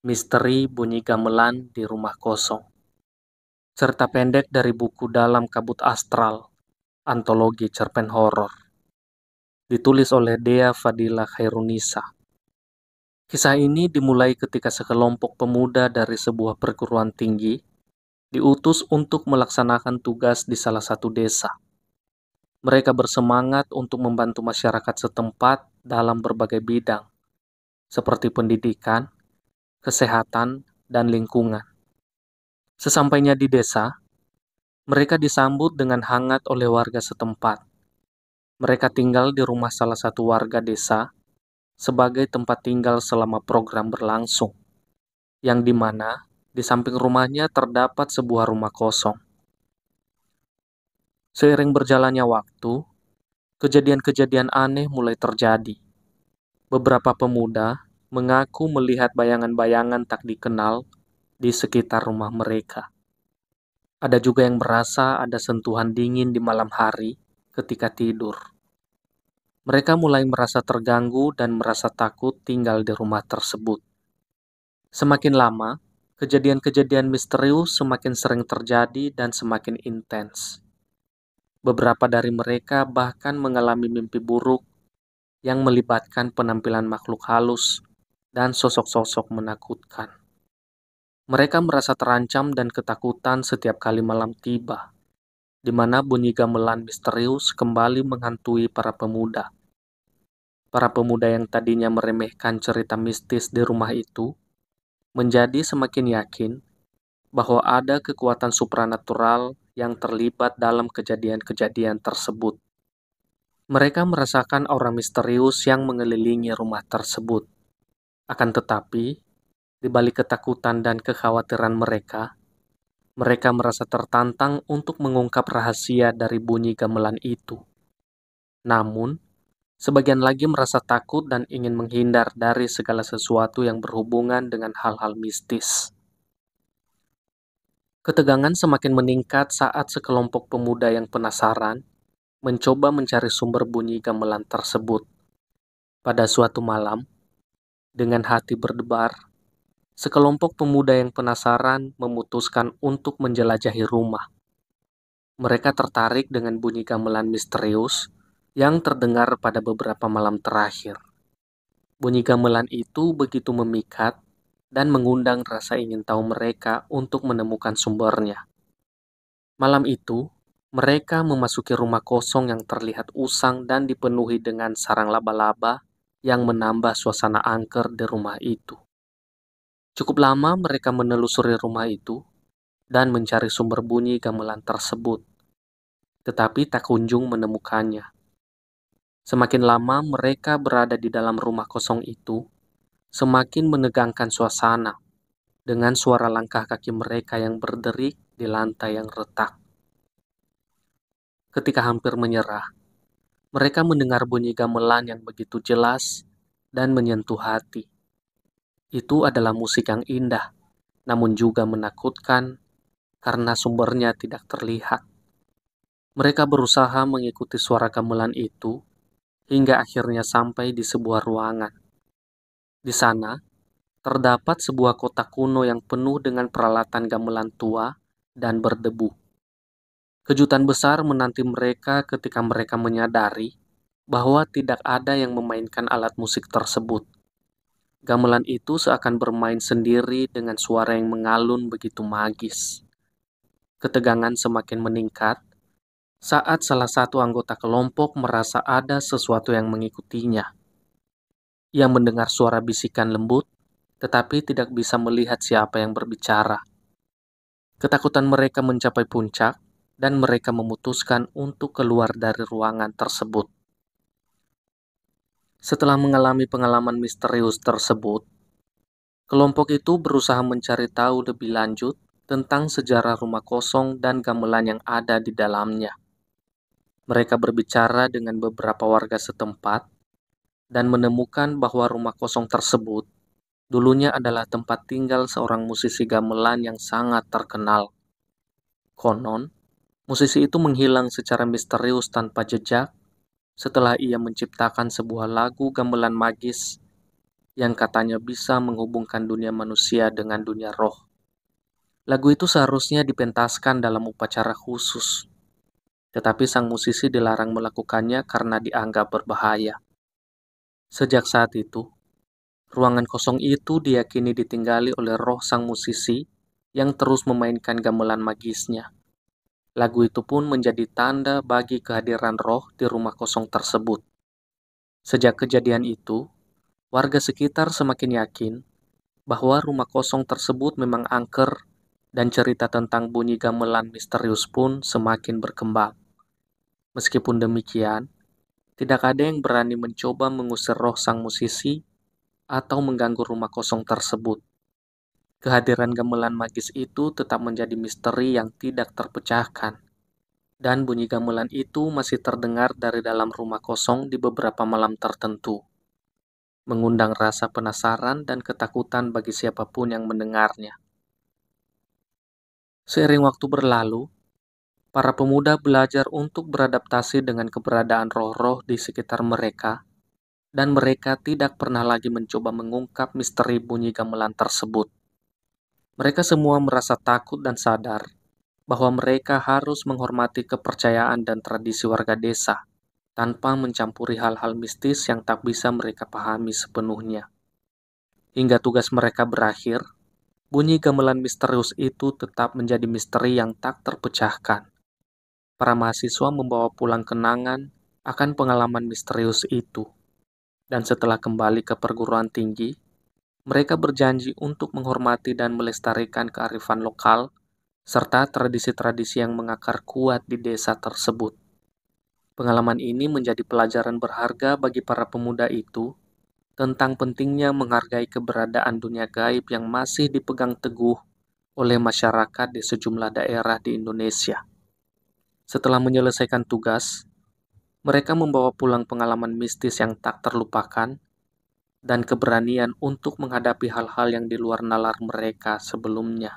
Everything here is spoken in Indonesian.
Misteri Bunyi Gamelan di Rumah Kosong. Cerita pendek dari buku Dalam Kabut Astral, antologi cerpen horor. Ditulis oleh Dea Fadila Khairunisa. Kisah ini dimulai ketika sekelompok pemuda dari sebuah perguruan tinggi diutus untuk melaksanakan tugas di salah satu desa. Mereka bersemangat untuk membantu masyarakat setempat dalam berbagai bidang, seperti pendidikan, kesehatan, dan lingkungan. Sesampainya di desa, mereka disambut dengan hangat oleh warga setempat. Mereka tinggal di rumah salah satu warga desa sebagai tempat tinggal selama program berlangsung, yang dimana di samping rumahnya terdapat sebuah rumah kosong. Seiring berjalannya waktu, kejadian-kejadian aneh mulai terjadi. Beberapa pemuda mengaku melihat bayangan-bayangan tak dikenal di sekitar rumah mereka. Ada juga yang merasa ada sentuhan dingin di malam hari ketika tidur. Mereka mulai merasa terganggu dan merasa takut tinggal di rumah tersebut. Semakin lama, kejadian-kejadian misterius semakin sering terjadi dan semakin intens. Beberapa dari mereka bahkan mengalami mimpi buruk yang melibatkan penampilan makhluk halus dan sosok-sosok menakutkan. Mereka merasa terancam dan ketakutan setiap kali malam tiba, di mana bunyi gamelan misterius kembali menghantui para pemuda. Para pemuda yang tadinya meremehkan cerita mistis di rumah itu menjadi semakin yakin bahwa ada kekuatan supranatural yang terlibat dalam kejadian-kejadian tersebut. Mereka merasakan aura misterius yang mengelilingi rumah tersebut. Akan tetapi, di balik ketakutan dan kekhawatiran mereka merasa tertantang untuk mengungkap rahasia dari bunyi gamelan itu. Namun, sebagian lagi merasa takut dan ingin menghindar dari segala sesuatu yang berhubungan dengan hal-hal mistis. Ketegangan semakin meningkat saat sekelompok pemuda yang penasaran mencoba mencari sumber bunyi gamelan tersebut. Pada suatu malam, dengan hati berdebar, sekelompok pemuda yang penasaran memutuskan untuk menjelajahi rumah. Mereka tertarik dengan bunyi gamelan misterius yang terdengar pada beberapa malam terakhir. Bunyi gamelan itu begitu memikat dan mengundang rasa ingin tahu mereka untuk menemukan sumbernya. Malam itu, mereka memasuki rumah kosong yang terlihat usang dan dipenuhi dengan sarang laba-laba yang menambah suasana angker di rumah itu. Cukup lama mereka menelusuri rumah itu dan mencari sumber bunyi gamelan tersebut, tetapi tak kunjung menemukannya. Semakin lama mereka berada di dalam rumah kosong itu, semakin menegangkan suasana dengan suara langkah kaki mereka yang berderik di lantai yang retak. Ketika hampir menyerah, mereka mendengar bunyi gamelan yang begitu jelas dan menyentuh hati. Itu adalah musik yang indah, namun juga menakutkan karena sumbernya tidak terlihat. Mereka berusaha mengikuti suara gamelan itu hingga akhirnya sampai di sebuah ruangan. Di sana, terdapat sebuah kotak kuno yang penuh dengan peralatan gamelan tua dan berdebu. Kejutan besar menanti mereka ketika mereka menyadari bahwa tidak ada yang memainkan alat musik tersebut. Gamelan itu seakan bermain sendiri dengan suara yang mengalun begitu magis. Ketegangan semakin meningkat saat salah satu anggota kelompok merasa ada sesuatu yang mengikutinya. Ia mendengar suara bisikan lembut, tetapi tidak bisa melihat siapa yang berbicara. Ketakutan mereka mencapai puncak, dan mereka memutuskan untuk keluar dari ruangan tersebut. Setelah mengalami pengalaman misterius tersebut, kelompok itu berusaha mencari tahu lebih lanjut tentang sejarah rumah kosong dan gamelan yang ada di dalamnya. Mereka berbicara dengan beberapa warga setempat dan menemukan bahwa rumah kosong tersebut dulunya adalah tempat tinggal seorang musisi gamelan yang sangat terkenal. Konon, musisi itu menghilang secara misterius tanpa jejak setelah ia menciptakan sebuah lagu gamelan magis yang katanya bisa menghubungkan dunia manusia dengan dunia roh. Lagu itu seharusnya dipentaskan dalam upacara khusus, tetapi sang musisi dilarang melakukannya karena dianggap berbahaya. Sejak saat itu, ruangan kosong itu diyakini ditinggali oleh roh sang musisi yang terus memainkan gamelan magisnya. Lagu itu pun menjadi tanda bagi kehadiran roh di rumah kosong tersebut. Sejak kejadian itu, warga sekitar semakin yakin bahwa rumah kosong tersebut memang angker dan cerita tentang bunyi gamelan misterius pun semakin berkembang. Meskipun demikian, tidak ada yang berani mencoba mengusir roh sang musisi atau mengganggu rumah kosong tersebut. Kehadiran gamelan magis itu tetap menjadi misteri yang tidak terpecahkan, dan bunyi gamelan itu masih terdengar dari dalam rumah kosong di beberapa malam tertentu, mengundang rasa penasaran dan ketakutan bagi siapapun yang mendengarnya. Seiring waktu berlalu, para pemuda belajar untuk beradaptasi dengan keberadaan roh-roh di sekitar mereka, dan mereka tidak pernah lagi mencoba mengungkap misteri bunyi gamelan tersebut. Mereka semua merasa takut dan sadar bahwa mereka harus menghormati kepercayaan dan tradisi warga desa tanpa mencampuri hal-hal mistis yang tak bisa mereka pahami sepenuhnya. Hingga tugas mereka berakhir, bunyi gamelan misterius itu tetap menjadi misteri yang tak terpecahkan. Para mahasiswa membawa pulang kenangan akan pengalaman misterius itu, dan setelah kembali ke perguruan tinggi, mereka berjanji untuk menghormati dan melestarikan kearifan lokal serta tradisi-tradisi yang mengakar kuat di desa tersebut. Pengalaman ini menjadi pelajaran berharga bagi para pemuda itu tentang pentingnya menghargai keberadaan dunia gaib yang masih dipegang teguh oleh masyarakat di sejumlah daerah di Indonesia. Setelah menyelesaikan tugas, mereka membawa pulang pengalaman mistis yang tak terlupakan dan keberanian untuk menghadapi hal-hal yang di luar nalar mereka sebelumnya.